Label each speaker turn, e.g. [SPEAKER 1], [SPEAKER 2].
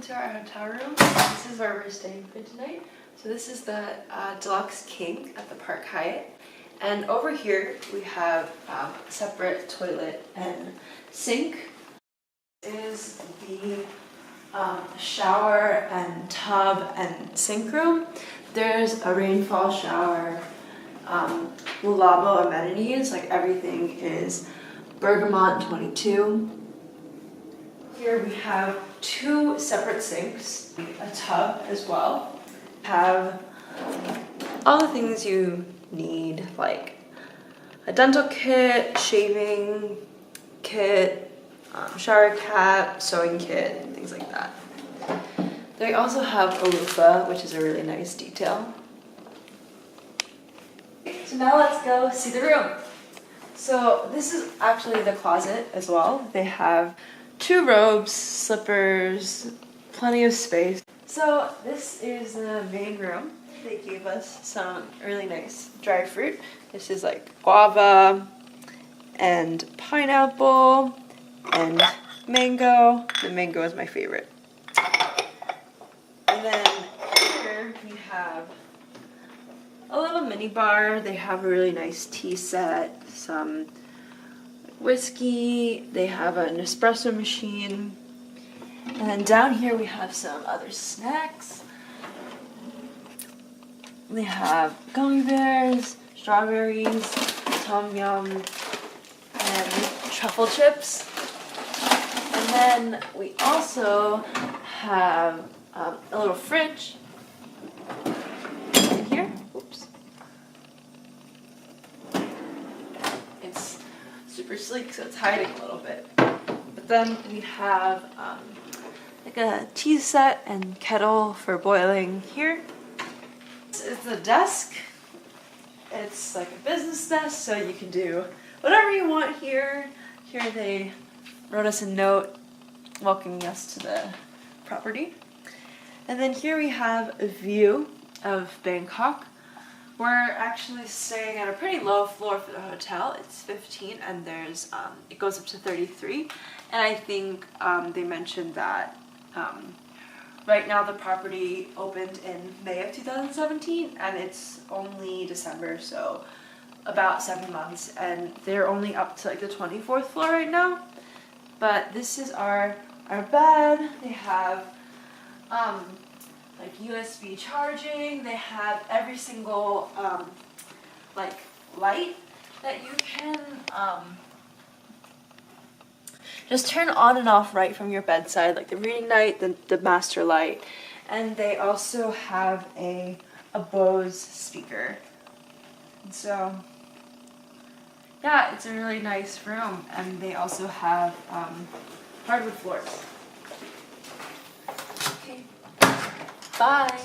[SPEAKER 1] to our hotel room. This is where we're staying for tonight. So this is the Deluxe King at the Park Hyatt. And over here we have a separate toilet and sink. This is the shower and tub and sink room. There's a rainfall shower, lavabo amenities, like everything is Bergamot 22. Here we have two separate sinks, a tub as well. Have all the things you need, like a dental kit, shaving kit, shower cap, sewing kit, things like that. They also have a loofah, which is a really nice detail. So now let's go see the room. So this is actually the closet as well. They have 2 robes, slippers, plenty of space. So this is the main room. They gave us some really nice dry fruit. This is like guava and pineapple and mango. The mango is my favorite. And then here we have a little mini bar. They have a really nice tea set, some whiskey, they have an espresso machine, and then down here we have some other snacks. They have gummy bears, strawberries, tom yum, and truffle chips. And then we also have a little fridge in here. Oops. It's super sleek, so it's hiding a little bit. But then we have like a tea set and kettle for boiling here. It's a desk. It's like a business desk, so you can do whatever you want here. Here they wrote us a note welcoming us to the property. And then here we have a view of Bangkok. We're actually staying at a pretty low floor for the hotel. It's 15 and there's it goes up to 33. And I think they mentioned that right now the property opened in May of 2017 and it's only December, so about 7 months, and they're only up to like the 24th floor right now. But this is our bed. They have like USB charging. They have every single like light that you can just turn on and off right from your bedside, like the reading light, the master light. And they also have a Bose speaker. And so yeah, it's a really nice room, and they also have hardwood floors. Okay. Bye.